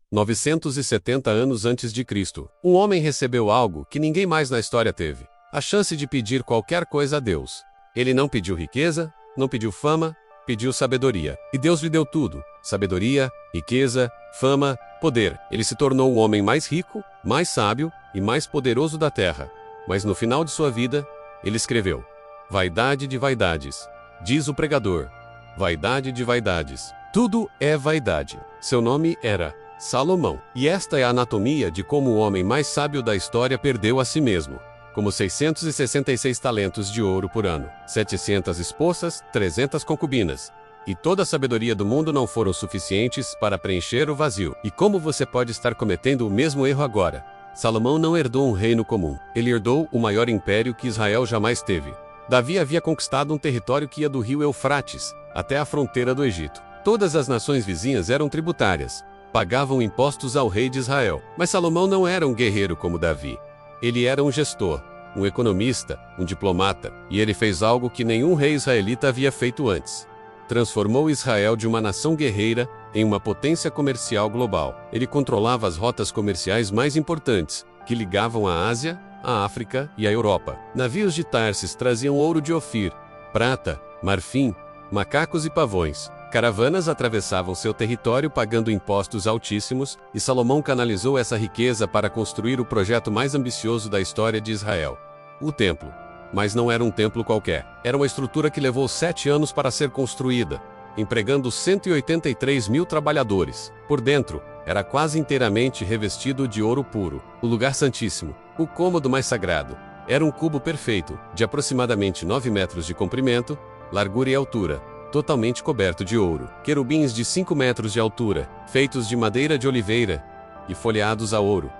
970 anos antes de Cristo, um homem recebeu algo que ninguém mais na história teve: a chance de pedir qualquer coisa a Deus. Ele não pediu riqueza, não pediu fama, pediu sabedoria. E Deus lhe deu tudo: sabedoria, riqueza, fama, poder. Ele se tornou o homem mais rico, mais sábio e mais poderoso da terra. Mas no final de sua vida, ele escreveu: vaidade de vaidades. Diz o pregador: vaidade de vaidades. Tudo é vaidade. Seu nome era Salomão. E esta é a anatomia de como o homem mais sábio da história perdeu a si mesmo. Como 666 talentos de ouro por ano, 700 esposas, 300 concubinas. E toda a sabedoria do mundo não foram suficientes para preencher o vazio. E como você pode estar cometendo o mesmo erro agora? Salomão não herdou um reino comum. Ele herdou o maior império que Israel jamais teve. Davi havia conquistado um território que ia do rio Eufrates até a fronteira do Egito. Todas as nações vizinhas eram tributárias, pagavam impostos ao rei de Israel. Mas Salomão não era um guerreiro como Davi. Ele era um gestor, um economista, um diplomata, e ele fez algo que nenhum rei israelita havia feito antes. Transformou Israel de uma nação guerreira em uma potência comercial global. Ele controlava as rotas comerciais mais importantes, que ligavam a Ásia, a África e a Europa. Navios de Tarsis traziam ouro de Ofir, prata, marfim, macacos e pavões. Caravanas atravessavam seu território pagando impostos altíssimos, e Salomão canalizou essa riqueza para construir o projeto mais ambicioso da história de Israel: o templo. Mas não era um templo qualquer. Era uma estrutura que levou 7 anos para ser construída, empregando 183 mil trabalhadores. Por dentro, era quase inteiramente revestido de ouro puro. O lugar santíssimo, o cômodo mais sagrado, era um cubo perfeito, de aproximadamente 9 metros de comprimento, largura e altura, totalmente coberto de ouro. Querubins de 5 metros de altura, feitos de madeira de oliveira e folheados a ouro,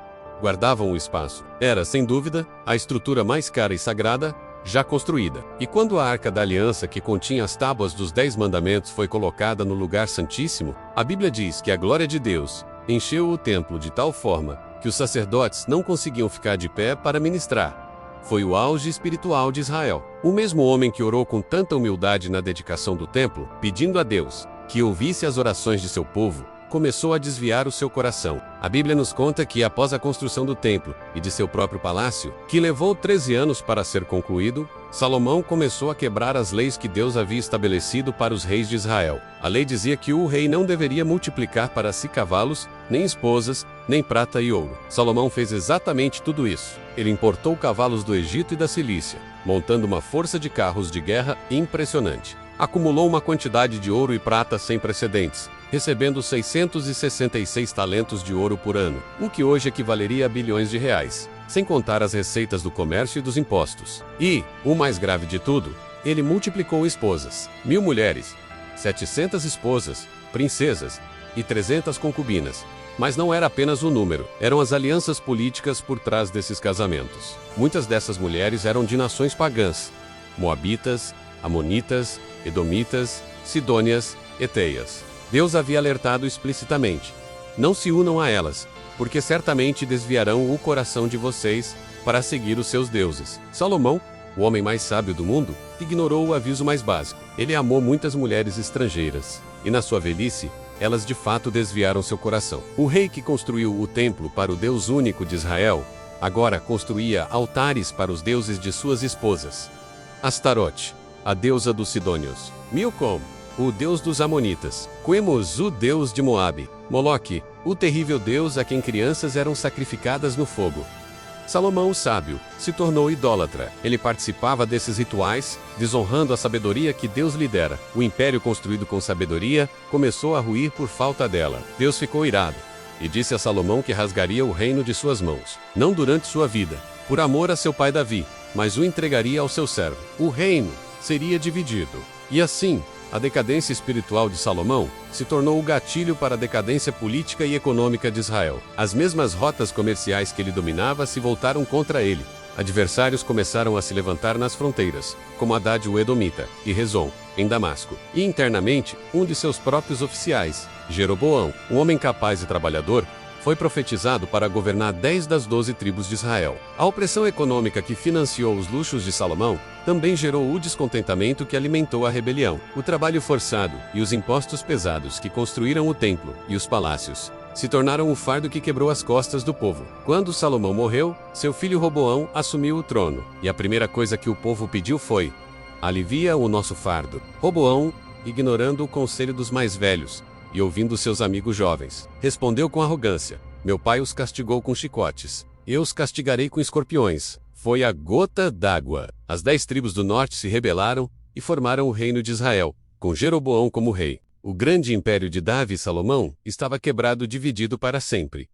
guardavam o espaço. Era, sem dúvida, a estrutura mais cara e sagrada já construída. E quando a Arca da Aliança, que continha as tábuas dos 10 mandamentos, foi colocada no lugar santíssimo, a Bíblia diz que a glória de Deus encheu o templo de tal forma que os sacerdotes não conseguiam ficar de pé para ministrar. Foi o auge espiritual de Israel. O mesmo homem que orou com tanta humildade na dedicação do templo, pedindo a Deus que ouvisse as orações de seu povo, começou a desviar o seu coração. A Bíblia nos conta que, após a construção do templo e de seu próprio palácio, que levou 13 anos para ser concluído, Salomão começou a quebrar as leis que Deus havia estabelecido para os reis de Israel. A lei dizia que o rei não deveria multiplicar para si cavalos, nem esposas, nem prata e ouro. Salomão fez exatamente tudo isso. Ele importou cavalos do Egito e da Cilícia, montando uma força de carros de guerra impressionante. Acumulou uma quantidade de ouro e prata sem precedentes, recebendo 666 talentos de ouro por ano, o que hoje equivaleria a bilhões de reais, sem contar as receitas do comércio e dos impostos. E, o mais grave de tudo, ele multiplicou esposas: 1000 mulheres, 700 esposas, princesas e 300 concubinas. Mas não era apenas o número, eram as alianças políticas por trás desses casamentos. Muitas dessas mulheres eram de nações pagãs: moabitas, amonitas, edomitas, sidônias, eteias. Deus havia alertado explicitamente: não se unam a elas, porque certamente desviarão o coração de vocês para seguir os seus deuses. Salomão, o homem mais sábio do mundo, ignorou o aviso mais básico. Ele amou muitas mulheres estrangeiras, e na sua velhice, elas de fato desviaram seu coração. O rei que construiu o templo para o Deus único de Israel, agora construía altares para os deuses de suas esposas: Astarote, a deusa dos sidônios; Milcom, o deus dos amonitas; Quemos, o deus de Moabe; Moloque, o terrível deus a quem crianças eram sacrificadas no fogo. Salomão, o sábio, se tornou idólatra. Ele participava desses rituais, desonrando a sabedoria que Deus lhe dera. O império construído com sabedoria começou a ruir por falta dela. Deus ficou irado e disse a Salomão que rasgaria o reino de suas mãos, não durante sua vida, por amor a seu pai Davi, mas o entregaria ao seu servo. O reino seria dividido. E assim, a decadência espiritual de Salomão se tornou o gatilho para a decadência política e econômica de Israel. As mesmas rotas comerciais que ele dominava se voltaram contra ele. Adversários começaram a se levantar nas fronteiras, como Haddad o Edomita, e Rezon, em Damasco. E internamente, um de seus próprios oficiais, Jeroboão, um homem capaz e trabalhador, foi profetizado para governar 10 das 12 tribos de Israel. A opressão econômica que financiou os luxos de Salomão também gerou o descontentamento que alimentou a rebelião. O trabalho forçado e os impostos pesados que construíram o templo e os palácios se tornaram o fardo que quebrou as costas do povo. Quando Salomão morreu, seu filho Roboão assumiu o trono, e a primeira coisa que o povo pediu foi: alivia o nosso fardo. Roboão, ignorando o conselho dos mais velhos e ouvindo seus amigos jovens, respondeu com arrogância: meu pai os castigou com chicotes, eu os castigarei com escorpiões. Foi a gota d'água. As 10 tribos do norte se rebelaram e formaram o reino de Israel, com Jeroboão como rei. O grande império de Davi e Salomão estava quebrado, dividido para sempre.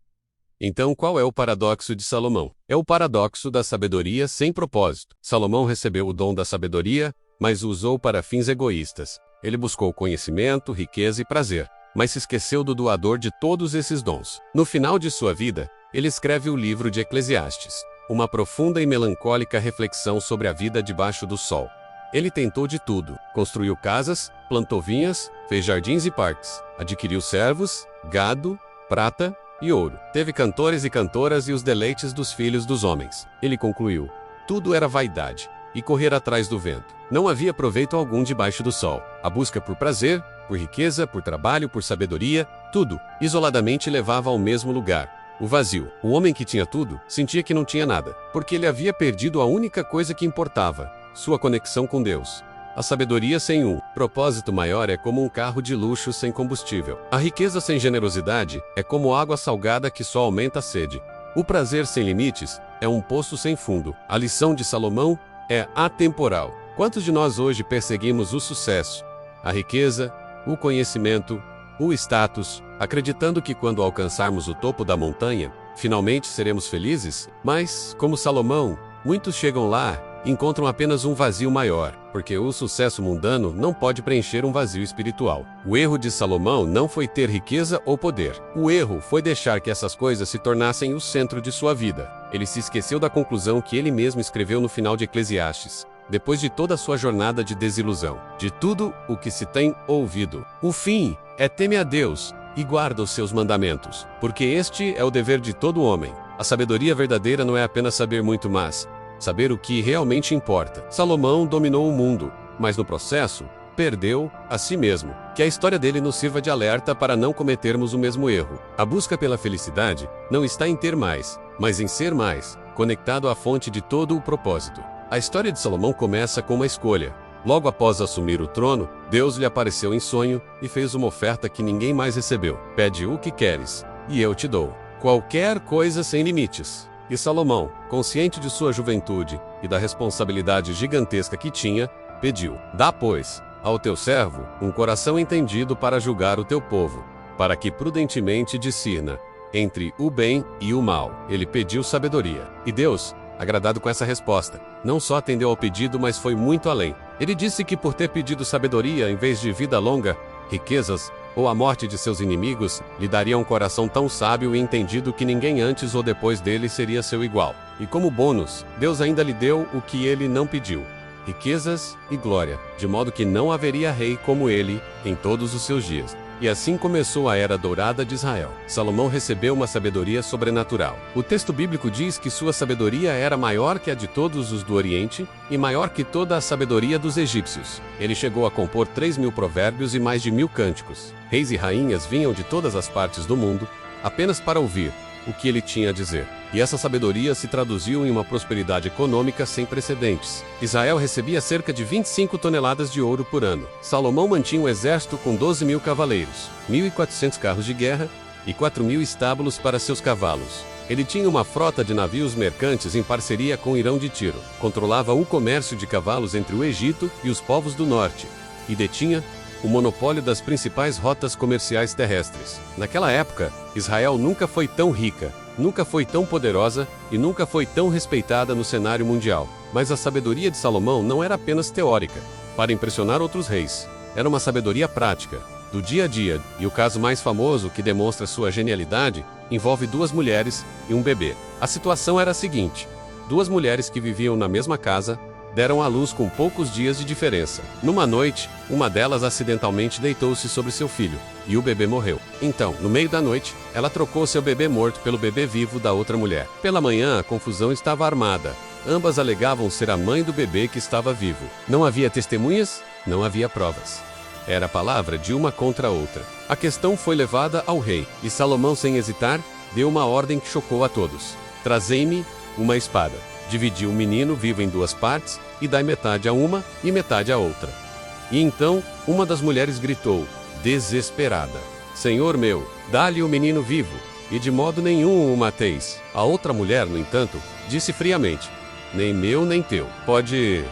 Então, qual é o paradoxo de Salomão? É o paradoxo da sabedoria sem propósito. Salomão recebeu o dom da sabedoria, mas o usou para fins egoístas. Ele buscou conhecimento, riqueza e prazer, mas se esqueceu do doador de todos esses dons. No final de sua vida, ele escreve o livro de Eclesiastes, uma profunda e melancólica reflexão sobre a vida debaixo do sol. Ele tentou de tudo: construiu casas, plantou vinhas, fez jardins e parques, adquiriu servos, gado, prata e ouro. Teve cantores e cantoras e os deleites dos filhos dos homens. Ele concluiu: tudo era vaidade e correr atrás do vento. Não havia proveito algum debaixo do sol. A busca por prazer, por riqueza, por trabalho, por sabedoria, tudo, isoladamente levava ao mesmo lugar: o vazio. O homem que tinha tudo sentia que não tinha nada, porque ele havia perdido a única coisa que importava: sua conexão com Deus. A sabedoria sem um propósito maior é como um carro de luxo sem combustível. A riqueza sem generosidade é como água salgada que só aumenta a sede. O prazer sem limites é um poço sem fundo. A lição de Salomão é atemporal. Quantos de nós hoje perseguimos o sucesso, a riqueza, o conhecimento, o status, acreditando que quando alcançarmos o topo da montanha, finalmente seremos felizes? Mas, como Salomão, muitos chegam lá e encontram apenas um vazio maior, porque o sucesso mundano não pode preencher um vazio espiritual. O erro de Salomão não foi ter riqueza ou poder. O erro foi deixar que essas coisas se tornassem o centro de sua vida. Ele se esqueceu da conclusão que ele mesmo escreveu no final de Eclesiastes, depois de toda a sua jornada de desilusão: de tudo o que se tem ouvido, o fim é: teme a Deus e guarda os seus mandamentos, porque este é o dever de todo homem. A sabedoria verdadeira não é apenas saber muito, mas saber o que realmente importa. Salomão dominou o mundo, mas no processo, perdeu a si mesmo. Que a história dele nos sirva de alerta para não cometermos o mesmo erro. A busca pela felicidade não está em ter mais, mas em ser mais, conectado à fonte de todo o propósito. A história de Salomão começa com uma escolha. Logo após assumir o trono, Deus lhe apareceu em sonho e fez uma oferta que ninguém mais recebeu: pede o que queres, e eu te dou qualquer coisa sem limites. E Salomão, consciente de sua juventude e da responsabilidade gigantesca que tinha, pediu: dá, pois, ao teu servo um coração entendido para julgar o teu povo, para que prudentemente discirna entre o bem e o mal. Ele pediu sabedoria. E Deus, agradado com essa resposta, não só atendeu ao pedido, mas foi muito além. Ele disse que por ter pedido sabedoria em vez de vida longa, riquezas ou a morte de seus inimigos, lhe daria um coração tão sábio e entendido que ninguém antes ou depois dele seria seu igual. E como bônus, Deus ainda lhe deu o que ele não pediu: riquezas e glória, de modo que não haveria rei como ele em todos os seus dias. E assim começou a Era Dourada de Israel. Salomão recebeu uma sabedoria sobrenatural. O texto bíblico diz que sua sabedoria era maior que a de todos os do Oriente e maior que toda a sabedoria dos egípcios. Ele chegou a compor 3.000 provérbios e mais de 1.000 cânticos. Reis e rainhas vinham de todas as partes do mundo apenas para ouvir o que ele tinha a dizer. E essa sabedoria se traduziu em uma prosperidade econômica sem precedentes. Israel recebia cerca de 25 toneladas de ouro por ano. Salomão mantinha um exército com 12.000 cavaleiros, 1.400 carros de guerra e 4.000 estábulos para seus cavalos. Ele tinha uma frota de navios mercantes em parceria com Irão de Tiro. Controlava o comércio de cavalos entre o Egito e os povos do norte. E detinha o monopólio das principais rotas comerciais terrestres. Naquela época, Israel nunca foi tão rica, nunca foi tão poderosa e nunca foi tão respeitada no cenário mundial. Mas a sabedoria de Salomão não era apenas teórica, para impressionar outros reis. Era uma sabedoria prática, do dia a dia, e o caso mais famoso que demonstra sua genialidade envolve 2 mulheres e um bebê. A situação era a seguinte: 2 mulheres que viviam na mesma casa deram à luz com poucos dias de diferença. Numa noite, uma delas acidentalmente deitou-se sobre seu filho, e o bebê morreu. Então, no meio da noite, ela trocou seu bebê morto pelo bebê vivo da outra mulher. Pela manhã, a confusão estava armada. Ambas alegavam ser a mãe do bebê que estava vivo. Não havia testemunhas, não havia provas. Era a palavra de uma contra a outra. A questão foi levada ao rei, e Salomão, sem hesitar, deu uma ordem que chocou a todos. Trazei-me uma espada. Dividiu o menino vivo em duas partes, e dai metade a uma e metade a outra. E então, uma das mulheres gritou, desesperada: Senhor meu, dá-lhe o menino vivo, e de modo nenhum o mateis. A outra mulher, no entanto, disse friamente: nem meu nem teu. Pode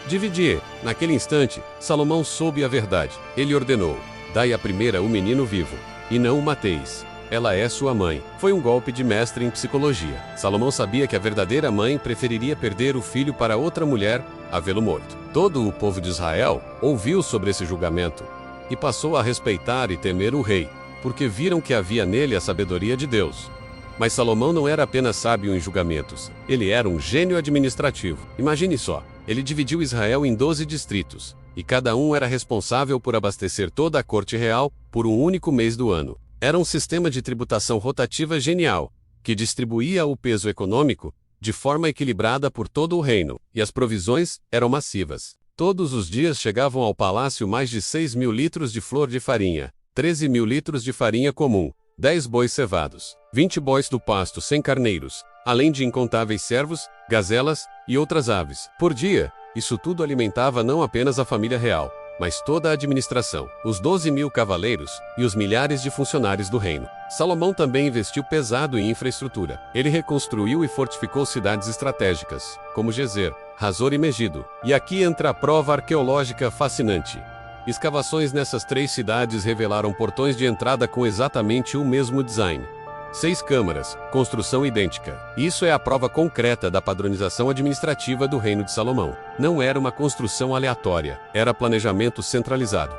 dividir. Naquele instante, Salomão soube a verdade. Ele ordenou: dai à primeira o menino vivo, e não o mateis. Ela é sua mãe. Foi um golpe de mestre em psicologia. Salomão sabia que a verdadeira mãe preferiria perder o filho para outra mulher a vê-lo morto. Todo o povo de Israel ouviu sobre esse julgamento e passou a respeitar e temer o rei, porque viram que havia nele a sabedoria de Deus. Mas Salomão não era apenas sábio em julgamentos, ele era um gênio administrativo. Imagine só, ele dividiu Israel em 12 distritos, e cada um era responsável por abastecer toda a corte real por um único mês do ano. Era um sistema de tributação rotativa genial, que distribuía o peso econômico de forma equilibrada por todo o reino, e as provisões eram massivas. Todos os dias chegavam ao palácio mais de 6.000 litros de flor de farinha, 13.000 litros de farinha comum, 10 bois cevados, 20 bois do pasto sem carneiros, além de incontáveis servos, gazelas e outras aves. Por dia, isso tudo alimentava não apenas a família real, mas toda a administração, os 12.000 cavaleiros e os milhares de funcionários do reino. Salomão também investiu pesado em infraestrutura. Ele reconstruiu e fortificou cidades estratégicas, como Gezer, Hazor e Megido. E aqui entra a prova arqueológica fascinante. Escavações nessas 3 cidades revelaram portões de entrada com exatamente o mesmo design. 6 câmaras, construção idêntica. Isso é a prova concreta da padronização administrativa do reino de Salomão. Não era uma construção aleatória, era planejamento centralizado.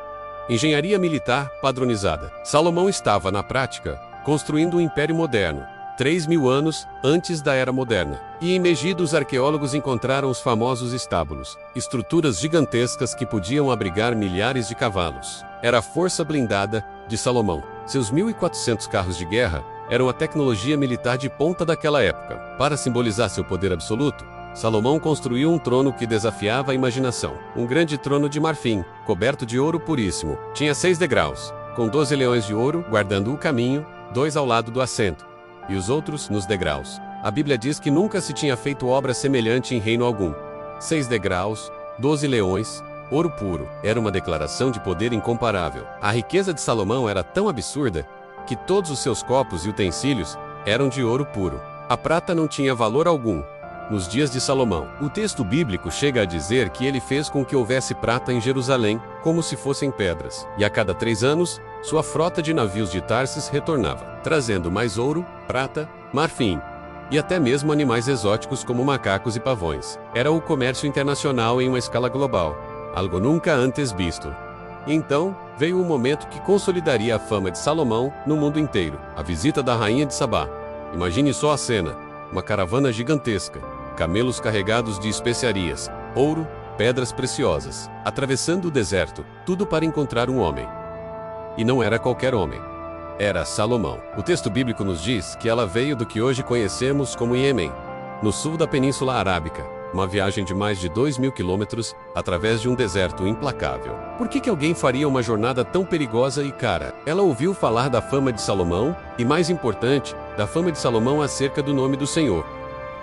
Engenharia militar padronizada. Salomão estava, na prática, construindo um império moderno, 3.000 anos antes da Era Moderna. E em Megido os arqueólogos encontraram os famosos estábulos, estruturas gigantescas que podiam abrigar milhares de cavalos. Era a força blindada de Salomão. Seus 1.400 carros de guerra eram a tecnologia militar de ponta daquela época. Para simbolizar seu poder absoluto, Salomão construiu um trono que desafiava a imaginação. Um grande trono de marfim, coberto de ouro puríssimo. Tinha 6 degraus, com 12 leões de ouro guardando o caminho, 2 ao lado do assento, e os outros nos degraus. A Bíblia diz que nunca se tinha feito obra semelhante em reino algum. 6 degraus, 12 leões, ouro puro. Era uma declaração de poder incomparável. A riqueza de Salomão era tão absurda que todos os seus copos e utensílios eram de ouro puro. A prata não tinha valor algum nos dias de Salomão. O texto bíblico chega a dizer que ele fez com que houvesse prata em Jerusalém, como se fossem pedras. E a cada 3 anos, sua frota de navios de Tarsis retornava, trazendo mais ouro, prata, marfim e até mesmo animais exóticos como macacos e pavões. Era o comércio internacional em uma escala global, algo nunca antes visto. E então, veio o momento que consolidaria a fama de Salomão no mundo inteiro, a visita da rainha de Sabá. Imagine só a cena, uma caravana gigantesca, camelos carregados de especiarias, ouro, pedras preciosas, atravessando o deserto, tudo para encontrar um homem. E não era qualquer homem. Era Salomão. O texto bíblico nos diz que ela veio do que hoje conhecemos como Iêmen, no sul da Península Arábica. Uma viagem de mais de 2.000 quilômetros através de um deserto implacável. Por que alguém faria uma jornada tão perigosa e cara? Ela ouviu falar da fama de Salomão e, mais importante, da fama de Salomão acerca do nome do Senhor.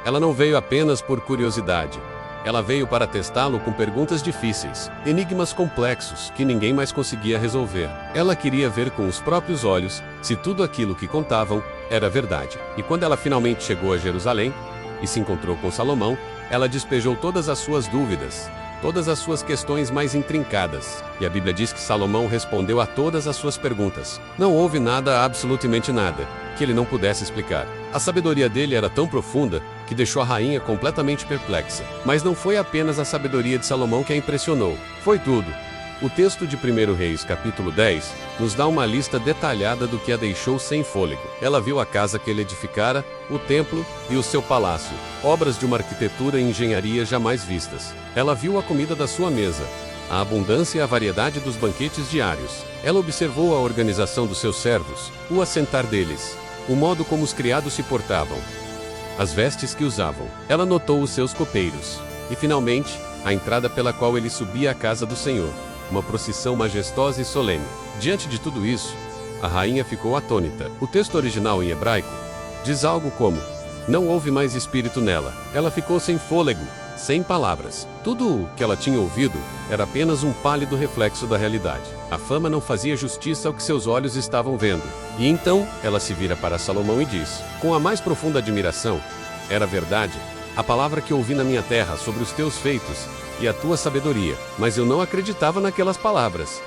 Ela não veio apenas por curiosidade. Ela veio para testá-lo com perguntas difíceis, enigmas complexos que ninguém mais conseguia resolver. Ela queria ver com os próprios olhos se tudo aquilo que contavam era verdade. E quando ela finalmente chegou a Jerusalém e se encontrou com Salomão, ela despejou todas as suas dúvidas, todas as suas questões mais intrincadas. E a Bíblia diz que Salomão respondeu a todas as suas perguntas. Não houve nada, absolutamente nada, que ele não pudesse explicar. A sabedoria dele era tão profunda que deixou a rainha completamente perplexa. Mas não foi apenas a sabedoria de Salomão que a impressionou. Foi tudo. O texto de 1 Reis, capítulo 10, nos dá uma lista detalhada do que a deixou sem fôlego. Ela viu a casa que ele edificara, o templo e o seu palácio, obras de uma arquitetura e engenharia jamais vistas. Ela viu a comida da sua mesa, a abundância e a variedade dos banquetes diários. Ela observou a organização dos seus servos, o assentar deles, o modo como os criados se portavam, as vestes que usavam. Ela notou os seus copeiros, e finalmente, a entrada pela qual ele subia à casa do Senhor. uma procissão majestosa e solene. Diante de tudo isso, a rainha ficou atônita. O texto original em hebraico diz algo como: não houve mais espírito nela. Ela ficou sem fôlego, sem palavras. Tudo o que ela tinha ouvido era apenas um pálido reflexo da realidade. A fama não fazia justiça ao que seus olhos estavam vendo. E então ela se vira para Salomão e diz, com a mais profunda admiração: era verdade a palavra que ouvi na minha terra sobre os teus feitos e a tua sabedoria, mas eu não acreditava naquelas palavras.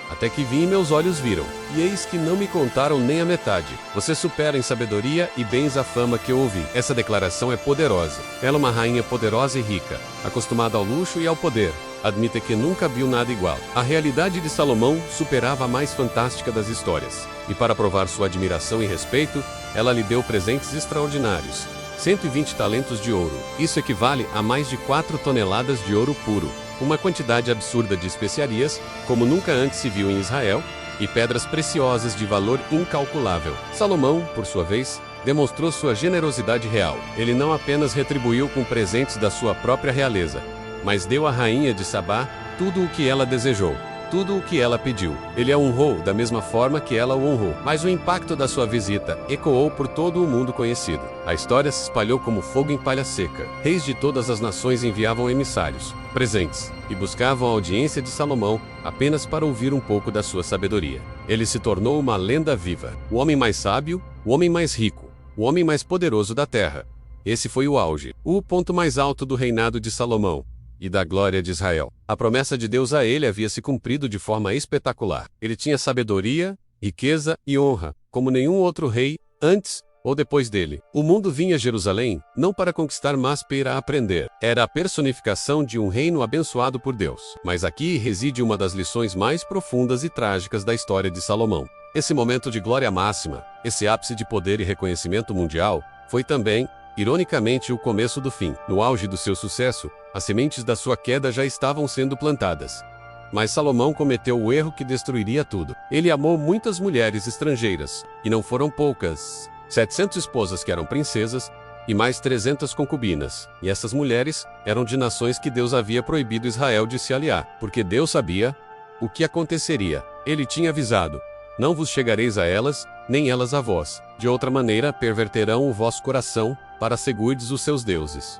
Até que vi e meus olhos viram, e eis que não me contaram nem a metade. Você supera em sabedoria e bens a fama que eu ouvi. Essa declaração é poderosa. Ela é uma rainha poderosa e rica, acostumada ao luxo e ao poder. Admite que nunca viu nada igual. A realidade de Salomão superava a mais fantástica das histórias. E para provar sua admiração e respeito, ela lhe deu presentes extraordinários. 120 talentos de ouro. Isso equivale a mais de 4 toneladas de ouro puro. Uma quantidade absurda de especiarias, como nunca antes se viu em Israel, e pedras preciosas de valor incalculável. Salomão, por sua vez, demonstrou sua generosidade real. Ele não apenas retribuiu com presentes da sua própria realeza, mas deu à rainha de Sabá tudo o que ela desejou, tudo o que ela pediu. Ele a honrou da mesma forma que ela o honrou. Mas o impacto da sua visita ecoou por todo o mundo conhecido. A história se espalhou como fogo em palha seca. Reis de todas as nações enviavam emissários, presentes, e buscavam a audiência de Salomão apenas para ouvir um pouco da sua sabedoria. Ele se tornou uma lenda viva. O homem mais sábio, o homem mais rico, o homem mais poderoso da terra. Esse foi o auge, o ponto mais alto do reinado de Salomão e da glória de Israel. A promessa de Deus a ele havia se cumprido de forma espetacular. Ele tinha sabedoria, riqueza e honra, como nenhum outro rei, antes ou depois dele. O mundo vinha a Jerusalém, não para conquistar, mas para aprender. Era a personificação de um reino abençoado por Deus. Mas aqui reside uma das lições mais profundas e trágicas da história de Salomão. Esse momento de glória máxima, esse ápice de poder e reconhecimento mundial, foi também, ironicamente, o começo do fim. No auge do seu sucesso, as sementes da sua queda já estavam sendo plantadas. Mas Salomão cometeu o erro que destruiria tudo. Ele amou muitas mulheres estrangeiras, e não foram poucas. 700 esposas que eram princesas, e mais 300 concubinas. E essas mulheres eram de nações que Deus havia proibido Israel de se aliar, porque Deus sabia o que aconteceria. Ele tinha avisado: não vos chegareis a elas, nem elas a vós. De outra maneira, perverterão o vosso coração, para seguirdes os seus deuses.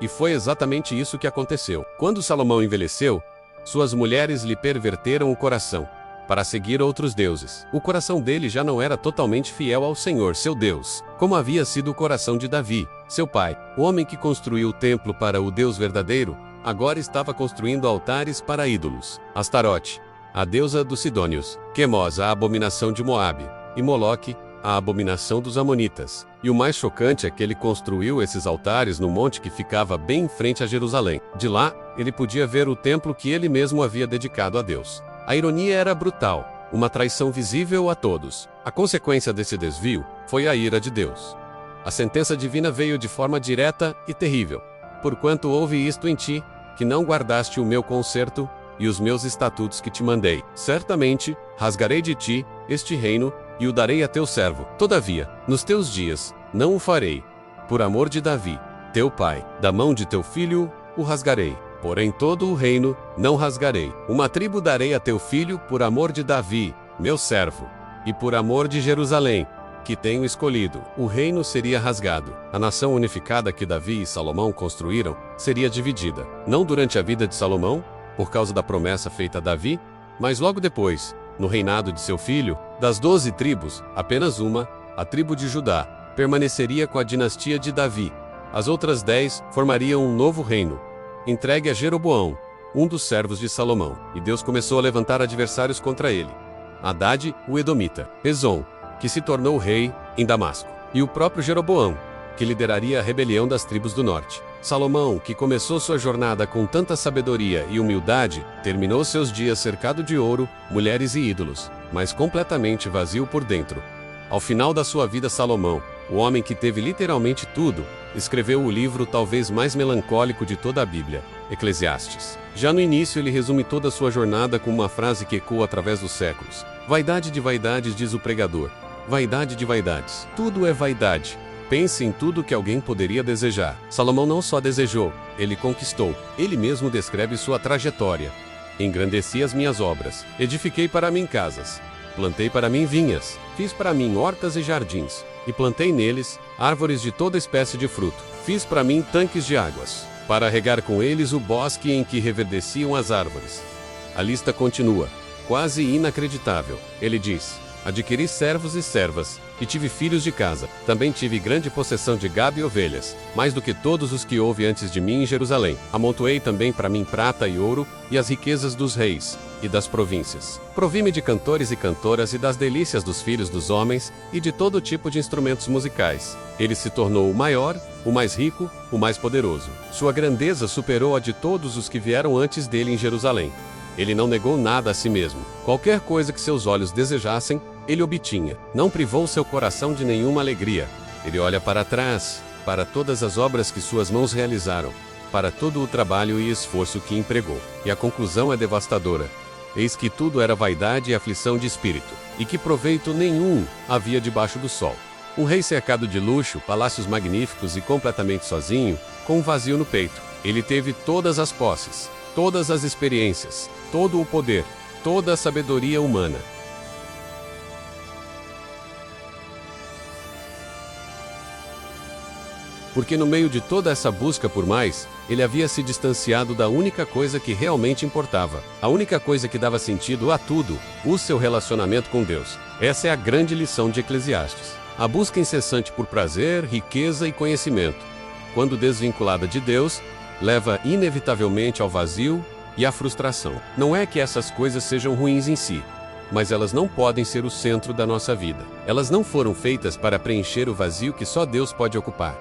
E foi exatamente isso que aconteceu. Quando Salomão envelheceu, suas mulheres lhe perverteram o coração, para seguir outros deuses. O coração dele já não era totalmente fiel ao Senhor, seu Deus, como havia sido o coração de Davi, seu pai. O homem que construiu o templo para o Deus verdadeiro, agora estava construindo altares para ídolos. Astarote, a deusa dos Sidônios; Quemos, a abominação de Moabe; e Moloque, a abominação dos Amonitas. E o mais chocante é que ele construiu esses altares no monte que ficava bem em frente a Jerusalém. De lá, ele podia ver o templo que ele mesmo havia dedicado a Deus. A ironia era brutal, uma traição visível a todos. A consequência desse desvio foi a ira de Deus. A sentença divina veio de forma direta e terrível. Porquanto houve isto em ti, que não guardaste o meu concerto e os meus estatutos que te mandei, certamente rasgarei de ti este reino e o darei a teu servo. Todavia, nos teus dias, não o farei. Por amor de Davi, teu pai, da mão de teu filho, o rasgarei. Porém todo o reino não rasgarei. Uma tribo darei a teu filho por amor de Davi, meu servo, e por amor de Jerusalém, que tenho escolhido. O reino seria rasgado. A nação unificada que Davi e Salomão construíram seria dividida. Não durante a vida de Salomão, por causa da promessa feita a Davi, mas logo depois, no reinado de seu filho. Das 12 tribos, apenas uma, a tribo de Judá, permaneceria com a dinastia de Davi. As outras 10 formariam um novo reino, entregue a Jeroboão, um dos servos de Salomão. E Deus começou a levantar adversários contra ele: Hadade, o Edomita; Rezon, que se tornou rei em Damasco; e o próprio Jeroboão, que lideraria a rebelião das tribos do norte. Salomão, que começou sua jornada com tanta sabedoria e humildade, terminou seus dias cercado de ouro, mulheres e ídolos, mas completamente vazio por dentro. Ao final da sua vida, Salomão, o homem que teve literalmente tudo, escreveu o livro talvez mais melancólico de toda a Bíblia, Eclesiastes. Já no início, ele resume toda a sua jornada com uma frase que ecoa através dos séculos: vaidade de vaidades, diz o pregador. Vaidade de vaidades. Tudo é vaidade. Pense em tudo que alguém poderia desejar. Salomão não só desejou, ele conquistou. Ele mesmo descreve sua trajetória. engrandeci as minhas obras, edifiquei para mim casas, plantei para mim vinhas, fiz para mim hortas e jardins, e plantei neles árvores de toda espécie de fruto. Fiz para mim tanques de águas, para regar com eles o bosque em que reverdeciam as árvores. A lista continua, quase inacreditável. Ele diz: adquiri servos e servas, e tive filhos de casa. Também tive grande possessão de gado e ovelhas, mais do que todos os que houve antes de mim em Jerusalém. Amontoei também para mim prata e ouro, e as riquezas dos reis e das províncias. Provi-me de cantores e cantoras e das delícias dos filhos dos homens, e de todo tipo de instrumentos musicais. Ele se tornou o maior, o mais rico, o mais poderoso. Sua grandeza superou a de todos os que vieram antes dele em Jerusalém. Ele não negou nada a si mesmo. Qualquer coisa que seus olhos desejassem, ele obtinha. Não privou seu coração de nenhuma alegria. Ele olha para trás, para todas as obras que suas mãos realizaram, para todo o trabalho e esforço que empregou. E a conclusão é devastadora. Eis que tudo era vaidade e aflição de espírito, e que proveito nenhum havia debaixo do sol. Um rei cercado de luxo, palácios magníficos e completamente sozinho, com um vazio no peito. Ele teve todas as posses, todas as experiências, todo o poder, toda a sabedoria humana. Porque no meio de toda essa busca por mais, ele havia se distanciado da única coisa que realmente importava, a única coisa que dava sentido a tudo, o seu relacionamento com Deus. Essa é a grande lição de Eclesiastes. A busca incessante por prazer, riqueza e conhecimento, quando desvinculada de Deus, leva inevitavelmente ao vazio e à frustração. Não é que essas coisas sejam ruins em si, mas elas não podem ser o centro da nossa vida. Elas não foram feitas para preencher o vazio que só Deus pode ocupar.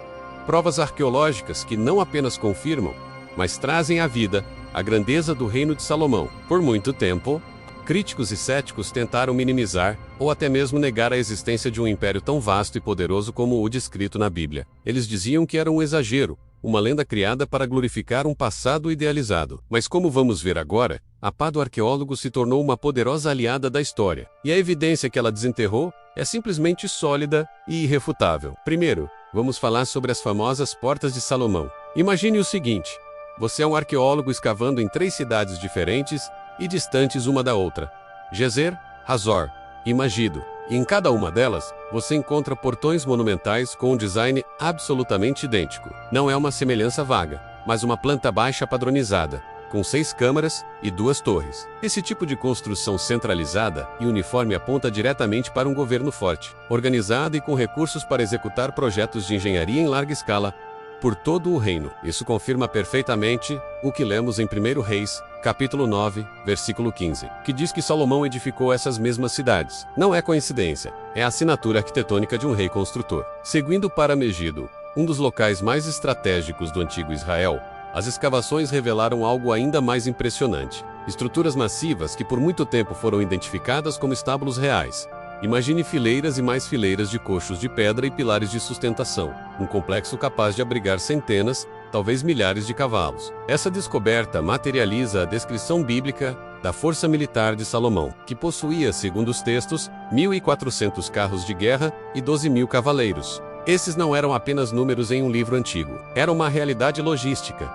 Provas arqueológicas que não apenas confirmam, mas trazem à vida a grandeza do reino de Salomão. Por muito tempo, críticos e céticos tentaram minimizar ou até mesmo negar a existência de um império tão vasto e poderoso como o descrito na Bíblia. Eles diziam que era um exagero, uma lenda criada para glorificar um passado idealizado. Mas como vamos ver agora, a pá do arqueólogo se tornou uma poderosa aliada da história, e a evidência que ela desenterrou é simplesmente sólida e irrefutável. Primeiro, vamos falar sobre as famosas Portas de Salomão. Imagine o seguinte: você é um arqueólogo escavando em 3 cidades diferentes e distantes uma da outra: Gezer, Hazor e Magido. E em cada uma delas, você encontra portões monumentais com um design absolutamente idêntico. Não é uma semelhança vaga, mas uma planta baixa padronizada, com 6 câmaras e 2 torres. Esse tipo de construção centralizada e uniforme aponta diretamente para um governo forte, organizado e com recursos para executar projetos de engenharia em larga escala por todo o reino. Isso confirma perfeitamente o que lemos em 1 Reis, capítulo 9, versículo 15, que diz que Salomão edificou essas mesmas cidades. Não é coincidência, é a assinatura arquitetônica de um rei construtor. Seguindo para Megido, um dos locais mais estratégicos do antigo Israel, as escavações revelaram algo ainda mais impressionante: estruturas massivas que por muito tempo foram identificadas como estábulos reais. Imagine fileiras e mais fileiras de coxos de pedra e pilares de sustentação, um complexo capaz de abrigar centenas, talvez milhares de cavalos. Essa descoberta materializa a descrição bíblica da força militar de Salomão, que possuía, segundo os textos, 1.400 carros de guerra e 12.000 cavaleiros. Esses não eram apenas números em um livro antigo, era uma realidade logística.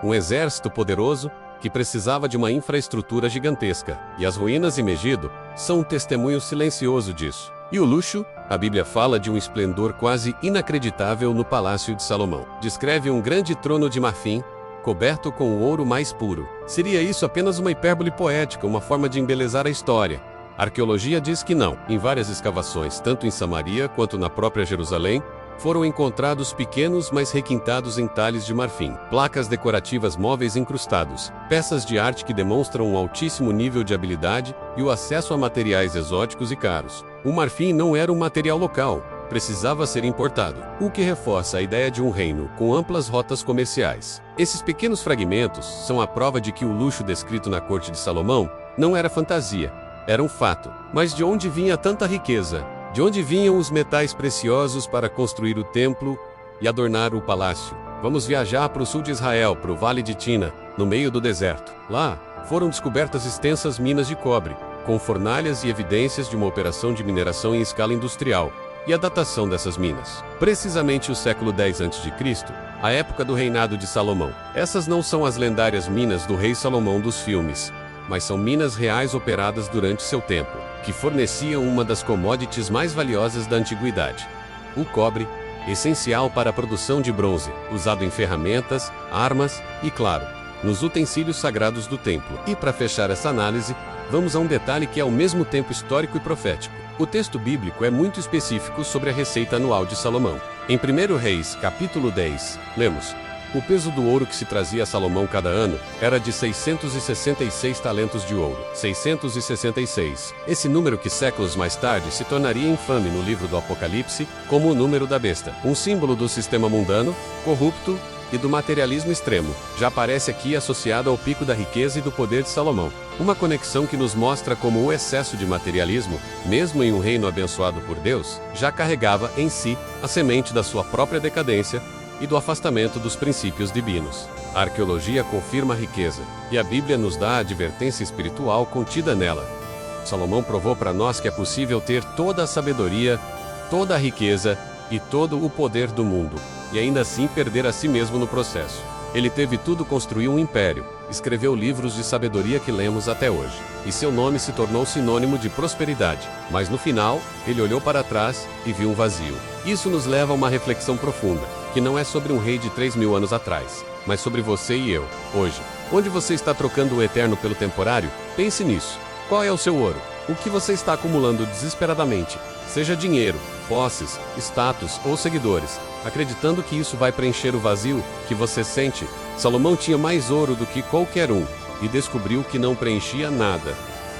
Um exército poderoso que precisava de uma infraestrutura gigantesca, e as ruínas em Megido são um testemunho silencioso disso. E o luxo? A Bíblia fala de um esplendor quase inacreditável no Palácio de Salomão. Descreve um grande trono de marfim, coberto com o ouro mais puro. Seria isso apenas uma hipérbole poética, uma forma de embelezar a história? A arqueologia diz que não. Em várias escavações, tanto em Samaria quanto na própria Jerusalém, foram encontrados pequenos, mas requintados entalhes de marfim, placas decorativas móveis incrustados, peças de arte que demonstram um altíssimo nível de habilidade e o acesso a materiais exóticos e caros. O marfim não era um material local, precisava ser importado, o que reforça a ideia de um reino com amplas rotas comerciais. Esses pequenos fragmentos são a prova de que o luxo descrito na corte de Salomão não era fantasia, era um fato. Mas de onde vinha tanta riqueza? De onde vinham os metais preciosos para construir o templo e adornar o palácio? Vamos viajar para o sul de Israel, para o Vale de Tina, no meio do deserto. Lá, foram descobertas extensas minas de cobre, com fornalhas e evidências de uma operação de mineração em escala industrial, e a datação dessas minas. Precisamente o século X a.C., a época do reinado de Salomão. Essas não são as lendárias minas do rei Salomão dos filmes, mas são minas reais operadas durante seu tempo, que forneciam uma das commodities mais valiosas da antiguidade: o cobre, essencial para a produção de bronze, usado em ferramentas, armas e, claro, nos utensílios sagrados do templo. E para fechar essa análise, vamos a um detalhe que é ao mesmo tempo histórico e profético. O texto bíblico é muito específico sobre a receita anual de Salomão. Em 1 Reis, capítulo 10, lemos: o peso do ouro que se trazia a Salomão cada ano era de 666 talentos de ouro. 666. Esse número que séculos mais tarde se tornaria infame no livro do Apocalipse como o número da besta. Um símbolo do sistema mundano, corrupto e do materialismo extremo. Já aparece aqui associado ao pico da riqueza e do poder de Salomão. Uma conexão que nos mostra como o excesso de materialismo, mesmo em um reino abençoado por Deus, já carregava em si a semente da sua própria decadência e do afastamento dos princípios divinos. A arqueologia confirma a riqueza, e a Bíblia nos dá a advertência espiritual contida nela. Salomão provou para nós que é possível ter toda a sabedoria, toda a riqueza e todo o poder do mundo, e ainda assim perder a si mesmo no processo. Ele teve tudo, construiu um império, escreveu livros de sabedoria que lemos até hoje, e seu nome se tornou sinônimo de prosperidade. Mas no final, ele olhou para trás e viu um vazio. Isso nos leva a uma reflexão profunda, que não é sobre um rei de 3.000 anos atrás, mas sobre você e eu, hoje. Onde você está trocando o eterno pelo temporário? Pense nisso. Qual é o seu ouro? O que você está acumulando desesperadamente? Seja dinheiro, posses, status ou seguidores, acreditando que isso vai preencher o vazio que você sente. Salomão tinha mais ouro do que qualquer um, e descobriu que não preenchia nada.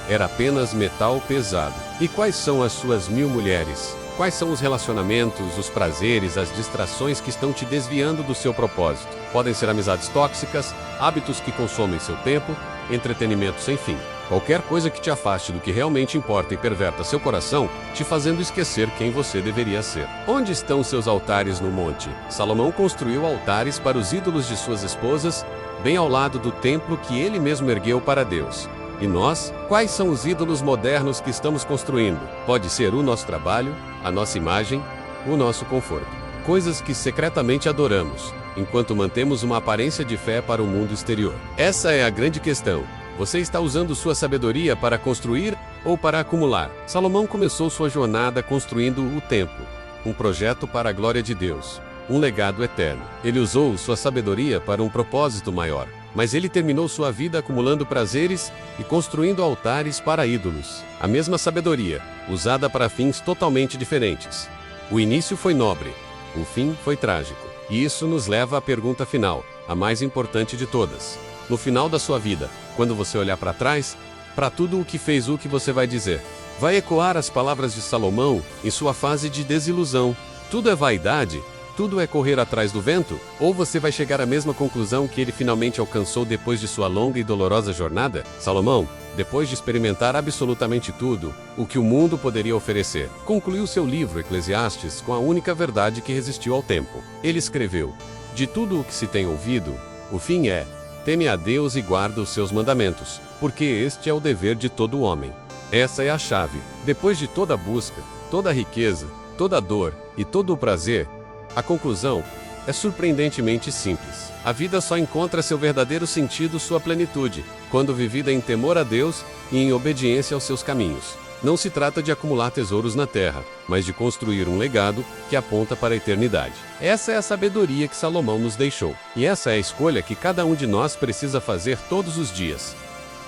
Era apenas metal pesado. E quais são as suas 1000 mulheres? Quais são os relacionamentos, os prazeres, as distrações que estão te desviando do seu propósito? Podem ser amizades tóxicas, hábitos que consomem seu tempo, entretenimento sem fim. Qualquer coisa que te afaste do que realmente importa e perverta seu coração, te fazendo esquecer quem você deveria ser. Onde estão seus altares no monte? Salomão construiu altares para os ídolos de suas esposas, bem ao lado do templo que ele mesmo ergueu para Deus. E nós? Quais são os ídolos modernos que estamos construindo? Pode ser o nosso trabalho, a nossa imagem, o nosso conforto. Coisas que secretamente adoramos, enquanto mantemos uma aparência de fé para o mundo exterior. Essa é a grande questão. Você está usando sua sabedoria para construir ou para acumular? Salomão começou sua jornada construindo o templo, um projeto para a glória de Deus, um legado eterno. Ele usou sua sabedoria para um propósito maior, mas ele terminou sua vida acumulando prazeres e construindo altares para ídolos. A mesma sabedoria, usada para fins totalmente diferentes. O início foi nobre, o fim foi trágico. E isso nos leva à pergunta final, a mais importante de todas. No final da sua vida, quando você olhar para trás, para tudo o que fez, o que você vai dizer? Vai ecoar as palavras de Salomão em sua fase de desilusão. Tudo é vaidade? Tudo é correr atrás do vento? Ou você vai chegar à mesma conclusão que ele finalmente alcançou depois de sua longa e dolorosa jornada? Salomão, depois de experimentar absolutamente tudo o que o mundo poderia oferecer, concluiu seu livro Eclesiastes com a única verdade que resistiu ao tempo. Ele escreveu: de tudo o que se tem ouvido, o fim é: teme a Deus e guarda os seus mandamentos, porque este é o dever de todo homem. Essa é a chave. Depois de toda a busca, toda a riqueza, toda a dor e todo o prazer, a conclusão é surpreendentemente simples. A vida só encontra seu verdadeiro sentido, sua plenitude, quando vivida em temor a Deus e em obediência aos seus caminhos. Não se trata de acumular tesouros na terra, mas de construir um legado que aponta para a eternidade. Essa é a sabedoria que Salomão nos deixou. E essa é a escolha que cada um de nós precisa fazer todos os dias.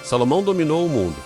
Salomão dominou o mundo,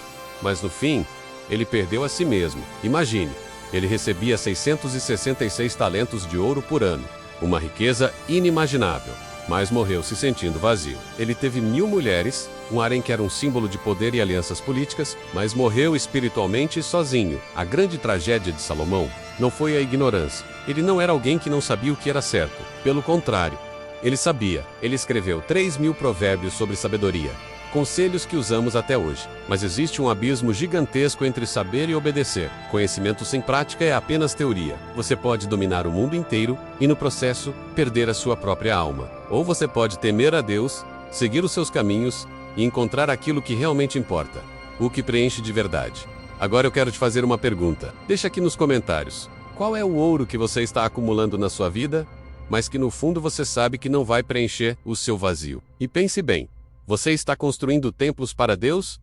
mas no fim, ele perdeu a si mesmo. Imagine, ele recebia 666 talentos de ouro por ano, uma riqueza inimaginável, mas morreu se sentindo vazio. Ele teve 1000 mulheres, um harém que era um símbolo de poder e alianças políticas, mas morreu espiritualmente sozinho. A grande tragédia de Salomão não foi a ignorância. Ele não era alguém que não sabia o que era certo. Pelo contrário, ele sabia. Ele escreveu 3.000 provérbios sobre sabedoria, conselhos que usamos até hoje. Mas existe um abismo gigantesco entre saber e obedecer. Conhecimento sem prática é apenas teoria. Você pode dominar o mundo inteiro e, no processo, perder a sua própria alma. Ou você pode temer a Deus, seguir os seus caminhos e encontrar aquilo que realmente importa, o que preenche de verdade. Agora eu quero te fazer uma pergunta. Deixa aqui nos comentários. Qual é o ouro que você está acumulando na sua vida, mas que no fundo você sabe que não vai preencher o seu vazio? E pense bem. Você está construindo templos para Deus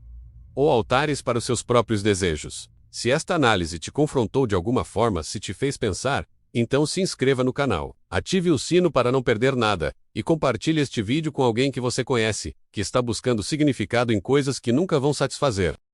ou altares para os seus próprios desejos. Se esta análise te confrontou de alguma forma, se te fez pensar, então se inscreva no canal, ative o sino para não perder nada, e compartilhe este vídeo com alguém que você conhece, que está buscando significado em coisas que nunca vão satisfazer.